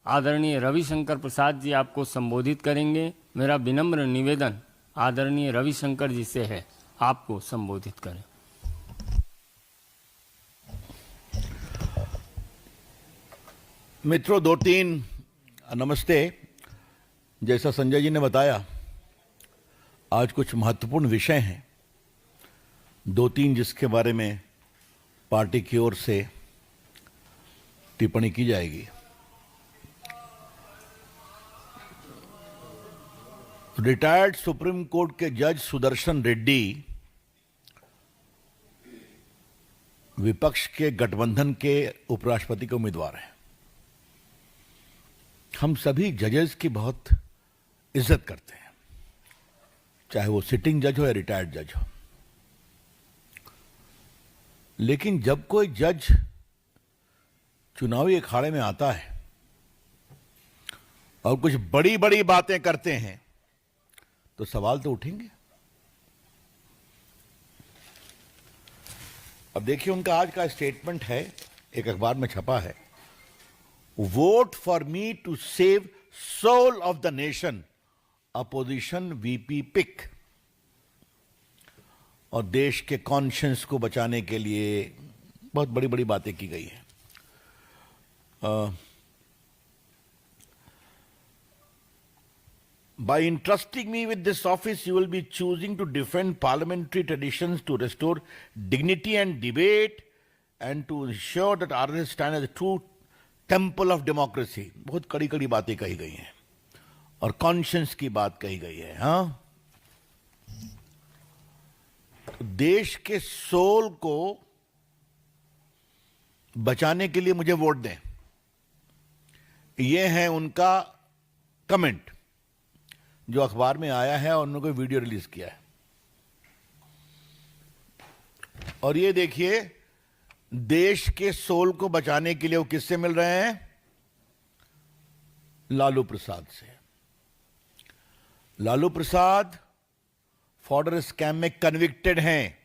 आदरणीय रविशंकर प्रसाद जी आपको संबोधित करेंगे। मेरा विनम्र निवेदन आदरणीय रविशंकर जी से है, आपको संबोधित करें। मित्रों, 2-3 नमस्ते। जैसा संजय जी ने बताया, आज कुछ महत्वपूर्ण विषय हैं, 2-3 जिसके बारे में पार्टी की ओर से टिप्पणी की जाएगी। रिटायर्ड सुप्रीम कोर्ट के जज सुदर्शन रेड्डी विपक्ष के गठबंधन के उपराष्ट्रपति के उम्मीदवार हैं। हम सभी जजेस की बहुत इज्जत करते हैं, चाहे वो सिटिंग जज हो या रिटायर्ड जज हो। लेकिन जब कोई जज चुनावी अखाड़े में आता है और कुछ बड़ी बड़ी बातें करते हैं तो सवाल तो उठेंगे। अब देखिए, उनका आज का स्टेटमेंट है, एक अखबार में छपा है, vote for me to save soul of the nation, opposition VP pick. और देश के कॉन्शियंस को बचाने के लिए बहुत बड़ी बड़ी बातें की गई है। By entrusting me with this office, you will be choosing to defend parliamentary traditions, to restore dignity and debate, and to ensure that RSS stand as a true temple of democracy. बहुत कड़ी कड़ी बातें कही गई हैं और conscience की बात कही गई है। हाँ, देश के सोल को बचाने के लिए मुझे वोट दें, यह है उनका कमेंट जो अखबार में आया है और उन्होंने कोई वीडियो रिलीज किया है। और ये देखिए, देश के सोल को बचाने के लिए वो किससे मिल रहे हैं? लालू प्रसाद से। लालू प्रसाद फॉर्डर स्कैम में कन्विक्टेड हैं।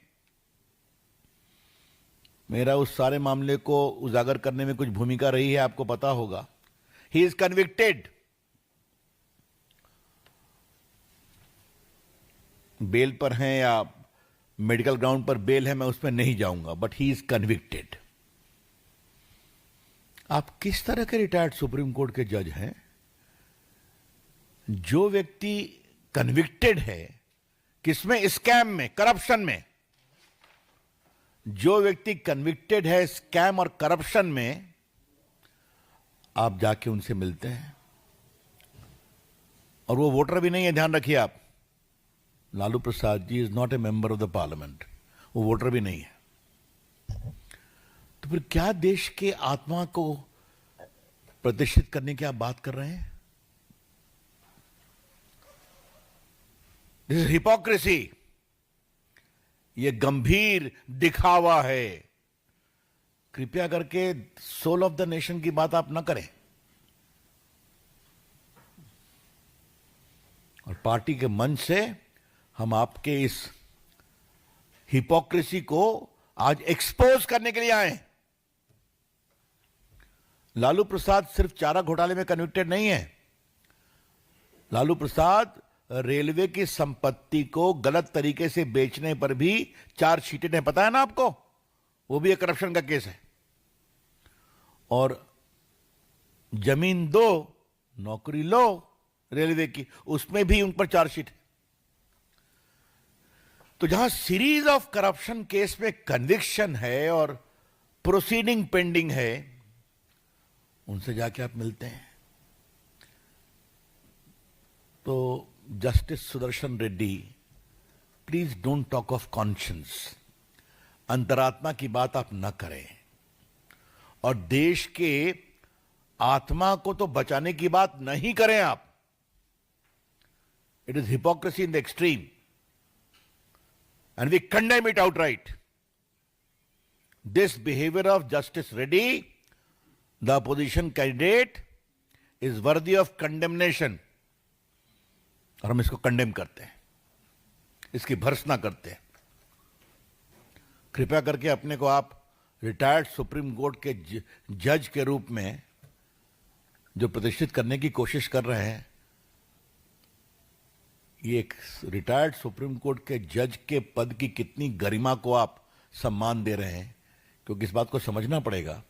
मेरा उस सारे मामले को उजागर करने में कुछ भूमिका रही है, आपको पता होगा। He is convicted. बेल पर हैं या मेडिकल ग्राउंड पर बेल है, मैं उस पर नहीं जाऊंगा, बट ही इज कन्विक्टेड। आप किस तरह के रिटायर्ड सुप्रीम कोर्ट के जज हैं? जो व्यक्ति कन्विक्टेड है, किसमें? स्कैम में, करप्शन में। जो व्यक्ति कन्विक्टेड है स्कैम और करप्शन में, आप जाके उनसे मिलते हैं। और वो वोटर भी नहीं है, ध्यान रखिए आप। Lalu Prasad ji is not a member of the parliament, वो वोटर भी नहीं है। तो फिर क्या देश के आत्मा को प्रतिष्ठित करने की आप बात कर रहे हैं? This is hypocrisy. ये गंभीर दिखावा है। कृपया करके सोल ऑफ द नेशन की बात आप ना करें। और पार्टी के मंच से हम आपके इस हिपोक्रेसी को आज एक्सपोज करने के लिए आए। लालू प्रसाद सिर्फ चारा घोटाले में कन्विक्टेड नहीं है। लालू प्रसाद रेलवे की संपत्ति को गलत तरीके से बेचने पर भी चार्जशीटेड है, पता है ना आपको? वो भी एक करप्शन का केस है। और जमीन दो, नौकरी लो रेलवे की, उसमें भी उन पर चार्जशीट है। तो जहां सीरीज ऑफ करप्शन केस में कन्विक्शन है और प्रोसीडिंग पेंडिंग है, उनसे जाके आप मिलते हैं। तो justice Sudarshan Reddy, please don't talk of conscience. अंतरात्मा की बात आप न करें। और देश के आत्मा को तो बचाने की बात नहीं करें आप। It is hypocrisy in the extreme and we condemn it outright. This behavior of Justice Reddy, the opposition candidate, is worthy of condemnation. और हम इसको कंडेम करते हैं, इसकी भर्त्सना करते हैं। कृपया करके अपने को आप रिटायर्ड सुप्रीम कोर्ट के जज के रूप में जो प्रतिष्ठित करने की कोशिश कर रहे हैं, ये एक रिटायर्ड सुप्रीम कोर्ट के जज के पद की कितनी गरिमा को आप सम्मान दे रहे हैं। क्योंकि इस बात को समझना पड़ेगा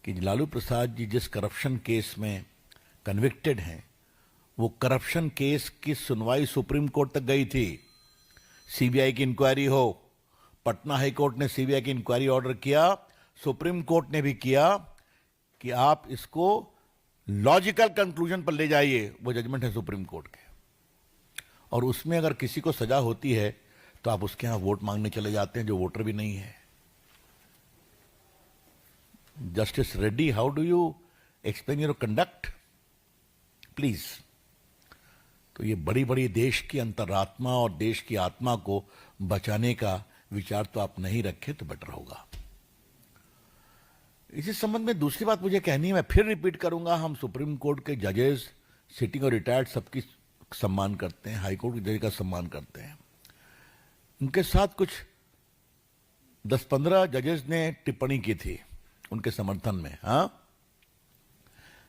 कि लालू प्रसाद जी जिस करप्शन केस में कन्विक्टेड हैं, वो करप्शन केस की सुनवाई सुप्रीम कोर्ट तक गई थी। सीबीआई की इंक्वायरी हो, पटना हाई कोर्ट ने सीबीआई की इंक्वायरी ऑर्डर किया, सुप्रीम कोर्ट ने भी किया कि आप इसको लॉजिकल कंक्लूजन पर ले जाइए। वो जजमेंट है सुप्रीम कोर्ट के, और उसमें अगर किसी को सजा होती है तो आप उसके यहां वोट मांगने चले जाते हैं, जो वोटर भी नहीं है। Justice Reddy, how do you explain your conduct please. तो ये बड़ी बड़ी देश की अंतरात्मा और देश की आत्मा को बचाने का विचार तो आप नहीं रखें तो बेटर होगा। इसी संबंध में दूसरी बात मुझे कहनी है, मैं फिर रिपीट करूंगा, हम सुप्रीम कोर्ट के जजेस, सिटिंग और रिटायर्ड सबकी सम्मान करते हैं, हाई कोर्ट के जज का सम्मान करते हैं। उनके साथ कुछ 10-15 जजेस ने टिप्पणी की थी उनके समर्थन में। हाँ,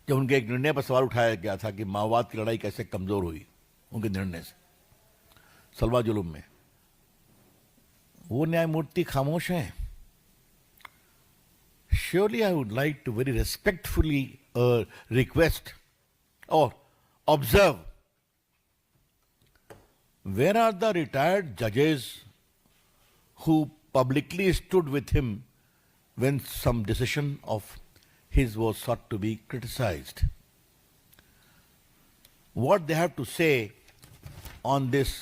जब उनके एक निर्णय पर सवाल उठाया गया था कि माओवाद की लड़ाई कैसे कमजोर हुई उनके निर्णय से, सलवा जुलूम में, वो न्यायमूर्ति खामोश हैं। Surely I would like to very respectfully request or observe, where are the retired judges who publicly stood with him when some decision of his was sought to be criticized? What they have to say on this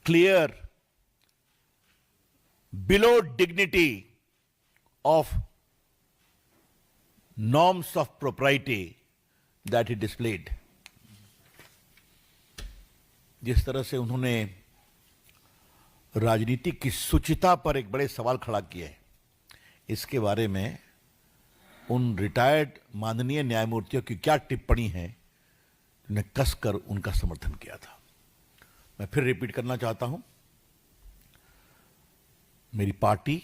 clear, below dignity of norms of propriety that he displayed. जिस तरह से उन्होंने राजनीति की शुचिता पर एक बड़े सवाल खड़ा किए, इसके बारे में उन रिटायर्ड माननीय न्यायमूर्तियों की क्या टिप्पणी है, ने कसकर उनका समर्थन किया था। मैं फिर रिपीट करना चाहता हूं, मेरी पार्टी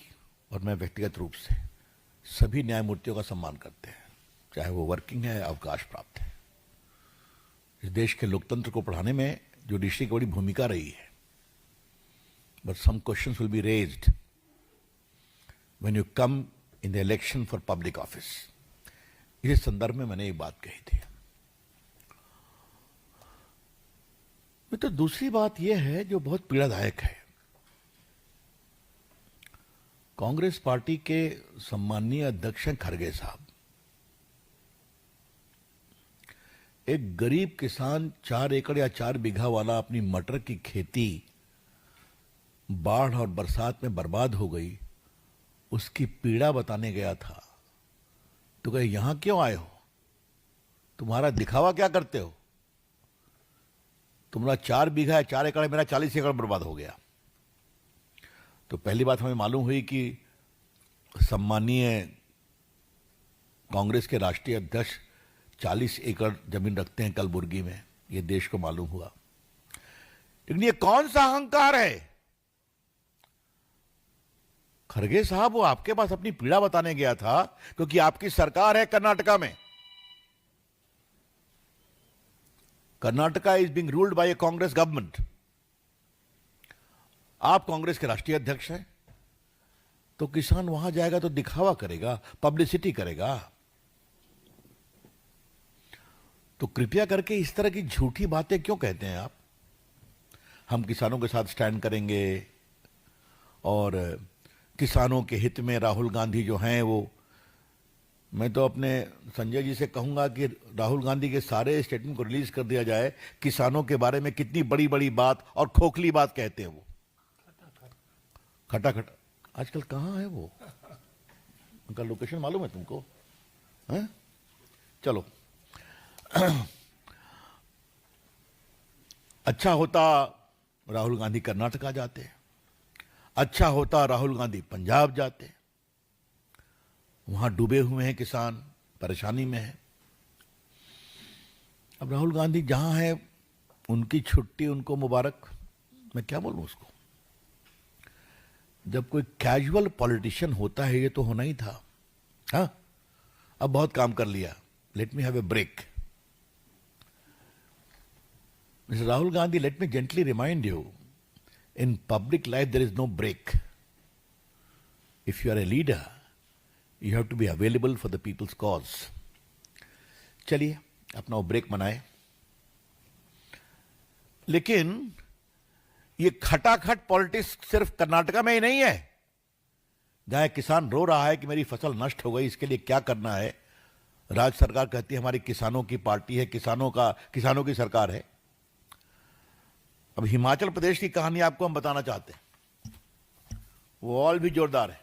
और मैं व्यक्तिगत रूप से सभी न्यायमूर्तियों का सम्मान करते हैं, चाहे वो वर्किंग है, अवकाश प्राप्त है। इस देश के लोकतंत्र को पढ़ाने में जुडिशरी की बड़ी भूमिका रही है। But some questions will be raised when you come in the election for public office. इस संदर्भ में मैंने एक बात कही थी। तो दूसरी बात यह है जो बहुत पीड़ादायक है, कांग्रेस पार्टी के सम्मानीय अध्यक्ष खड़गे साहब, एक गरीब किसान 4 एकड़ या 4 बीघा वाला अपनी मटर की खेती बाढ़ और बरसात में बर्बाद हो गई, उसकी पीड़ा बताने गया था। तो कहे यहां क्यों आए हो, तुम्हारा दिखावा क्या करते हो, तुम्हारा 4 बीघा है, 4 एकड़, मेरा 40 एकड़ बर्बाद हो गया। तो पहली बात हमें मालूम हुई कि सम्मानीय कांग्रेस के राष्ट्रीय अध्यक्ष 40 एकड़ जमीन रखते हैं कलबुर्गी में, यह देश को मालूम हुआ। लेकिन ये कौन सा अहंकार है? खड़गे साहब, वो आपके पास अपनी पीड़ा बताने गया था क्योंकि आपकी सरकार है कर्नाटका में। Karnataka is being ruled by A Congress government. आप कांग्रेस के राष्ट्रीय अध्यक्ष हैं, तो किसान वहां जाएगा तो दिखावा करेगा, पब्लिसिटी करेगा। तो कृपया करके इस तरह की झूठी बातें क्यों कहते हैं आप? हम किसानों के साथ स्टैंड करेंगे और किसानों के हित में राहुल गांधी जो हैं वो, मैं तो अपने संजय जी से कहूंगा कि राहुल गांधी के सारे स्टेटमेंट को रिलीज कर दिया जाए। किसानों के बारे में कितनी बड़ी बड़ी बात और खोखली बात कहते हैं वो, खटाखट। आजकल कहां है वो? उनका लोकेशन मालूम है तुमको? हैं? चलो अच्छा होता राहुल गांधी कर्नाटका जाते, अच्छा होता राहुल गांधी पंजाब जाते। वहां डूबे हुए हैं किसान, परेशानी में है। अब राहुल गांधी जहां है, उनकी छुट्टी उनको मुबारक। मैं क्या बोलूं उसको? जब कोई कैजुअल पॉलिटिशियन होता है, ये तो होना ही था। हाँ, अब बहुत काम कर लिया, let me have a break. Mr. Rahul Gandhi, let me gently remind you, in public life there is no break. If you are a leader, you have to be available for the people's cause. चलिए अपना वो break मनाए। लेकिन ये खटाखट politics सिर्फ कर्नाटका में ही नहीं है। जहां किसान रो रहा है कि मेरी फसल नष्ट हो गई, इसके लिए क्या करना है, राज्य सरकार कहती है हमारी किसानों की पार्टी है, किसानों की सरकार है। अब हिमाचल प्रदेश की कहानी आपको हम बताना चाहते हैं, वो और भी जोरदार है।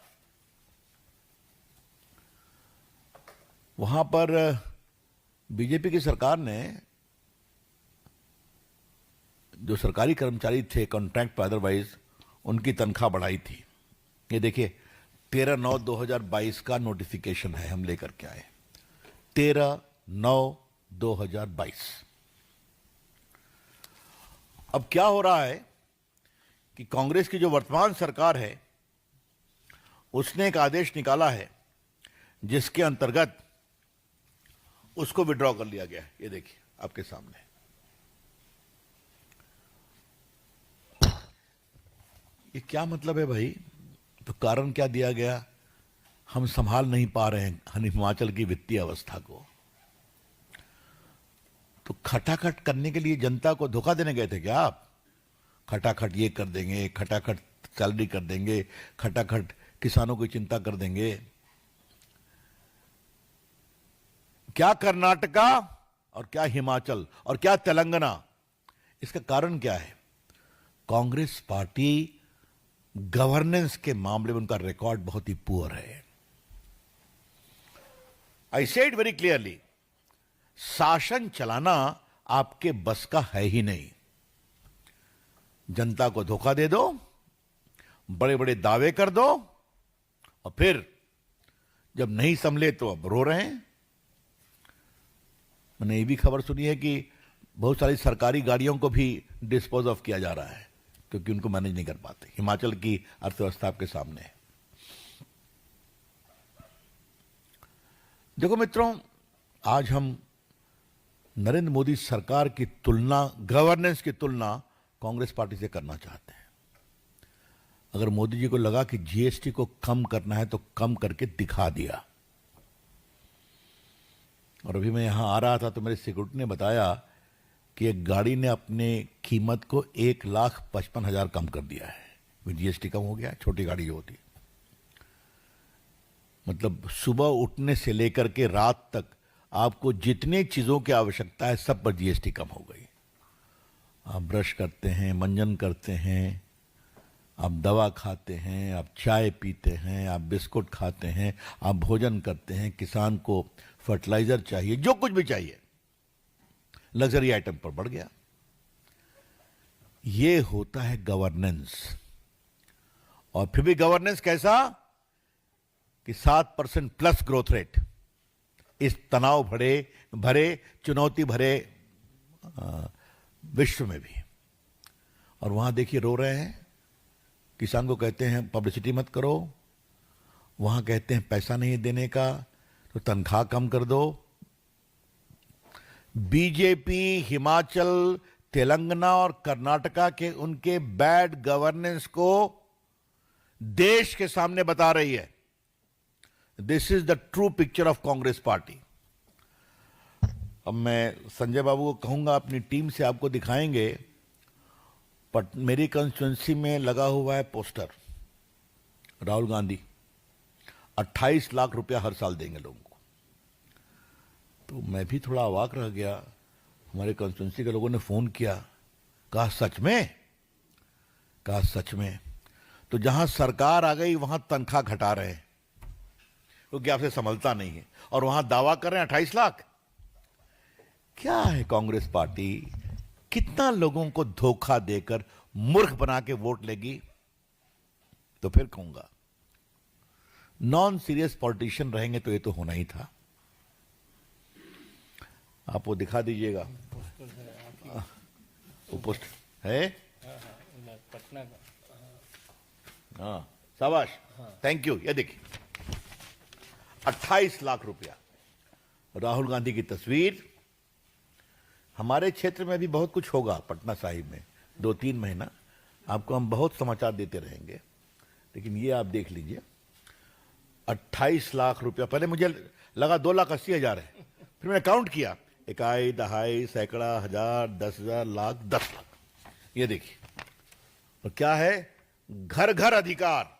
वहां पर बीजेपी की सरकार ने जो सरकारी कर्मचारी थे कॉन्ट्रैक्ट पर अदरवाइज, उनकी तनख्वाह बढ़ाई थी। ये देखिए 13/9/2022 का नोटिफिकेशन है, हम लेकर के आए 13/9/2022। अब क्या हो रहा है कि कांग्रेस की जो वर्तमान सरकार है उसने एक आदेश निकाला है जिसके अंतर्गत उसको विड्रॉ कर लिया गया है। ये देखिए आपके सामने। ये क्या मतलब है भाई? तो कारण क्या दिया गया? हम संभाल नहीं पा रहे हैं हिमाचल की वित्तीय अवस्था को। तो खटाखट करने के लिए जनता को धोखा देने गए थे क्या आप? खटाखट ये कर देंगे, खटाखट सैलरी कर देंगे, खटाखट किसानों की चिंता कर देंगे। क्या कर्नाटका और क्या हिमाचल और क्या तेलंगाना, इसका कारण क्या है? कांग्रेस पार्टी गवर्नेंस के मामले में उनका रिकॉर्ड बहुत ही पुअर है। आई सेड वेरी क्लियरली, शासन चलाना आपके बस का है ही नहीं। जनता को धोखा दे दो, बड़े बड़े दावे कर दो, और फिर जब नहीं संभले तो अब रो रहे हैं। मैंने ये भी खबर सुनी है कि बहुत सारी सरकारी गाड़ियों को भी डिस्पोज ऑफ किया जा रहा है क्योंकि उनको मैनेज नहीं कर पाते। हिमाचल की अर्थव्यवस्था आपके सामने है। देखो मित्रों, आज हम नरेंद्र मोदी सरकार की तुलना, गवर्नेंस की तुलना कांग्रेस पार्टी से करना चाहते हैं। अगर मोदी जी को लगा कि जीएसटी को कम करना है तो कम करके दिखा दिया। और अभी मैं यहां आ रहा था तो मेरे सिक्योरिटी ने बताया कि एक गाड़ी ने अपने कीमत को 1,55,000 कम कर दिया है। जीएसटी कम हो गया, छोटी गाड़ी जो होती, मतलब सुबह उठने से लेकर के रात तक आपको जितने चीजों की आवश्यकता है सब पर जीएसटी कम हो गई। आप ब्रश करते हैं, मंजन करते हैं, आप दवा खाते हैं, आप चाय पीते हैं, आप बिस्कुट खाते हैं, आप भोजन करते हैं, किसान को फर्टिलाइजर चाहिए, जो कुछ भी चाहिए लग्जरी आइटम पर बढ़ गया। ये होता है गवर्नेंस। और फिर भी गवर्नेंस कैसा कि 7% प्लस ग्रोथ रेट इस तनाव भरे चुनौती भरे विश्व में भी। और वहां देखिए रो रहे हैं, किसान को कहते हैं पब्लिसिटी मत करो, वहां कहते हैं पैसा नहीं देने का तो तनख्वाह कम कर दो। बीजेपी हिमाचल, तेलंगाना और कर्नाटका के उनके बैड गवर्नेंस को देश के सामने बता रही है। This is the true picture of Congress party. अब मैं संजय बाबू को कहूंगा अपनी टीम से आपको दिखाएंगे, बट मेरी कंस्टिट्यूंसी में लगा हुआ है पोस्टर, राहुल गांधी 28 लाख रुपया हर साल देंगे लोगों को। तो मैं भी थोड़ा अवाक रह गया। हमारे कंस्टिट्यूंसी के लोगों ने फोन किया, कहा सच में? कहा सच में। तो जहां सरकार आ गई वहां तनख्वाह घटा रहे हैं क्योंकि आपसे संभलता नहीं है, और वहां दावा कर रहे हैं 28 लाख। क्या है कांग्रेस पार्टी? कितना लोगों को धोखा देकर मूर्ख बना के वोट लेगी? तो फिर कहूंगा नॉन सीरियस पॉलिटिशियन रहेंगे तो ये तो होना ही था। आप वो दिखा दीजिएगा, वो पोस्ट है पटना का। हाँ शाबाश, थैंक यू। ये देखिए 28 लाख रुपया राहुल गांधी की तस्वीर। हमारे क्षेत्र में भी बहुत कुछ होगा पटना साहिब में, 2-3 महीना आपको हम बहुत समाचार देते रहेंगे। लेकिन ये आप देख लीजिए, 28 लाख रुपया, पहले मुझे लगा 2,80,000 है, फिर मैंने काउंट किया, इकाई, दहाई, सैकड़ा, हजार, 10,000, लाख, 10 लाख। ये देखिए, और क्या है, घर घर अधिकार।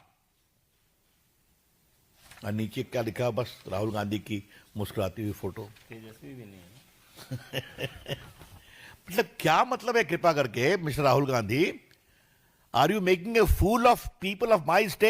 और नीचे क्या लिखा, बस राहुल गांधी की मुस्कुराती हुई फोटो। तेजस्वी भी नहीं है। मतलब क्या मतलब है, कृपा करके mister Rahul Gandhi, are you making a fool of people of my state?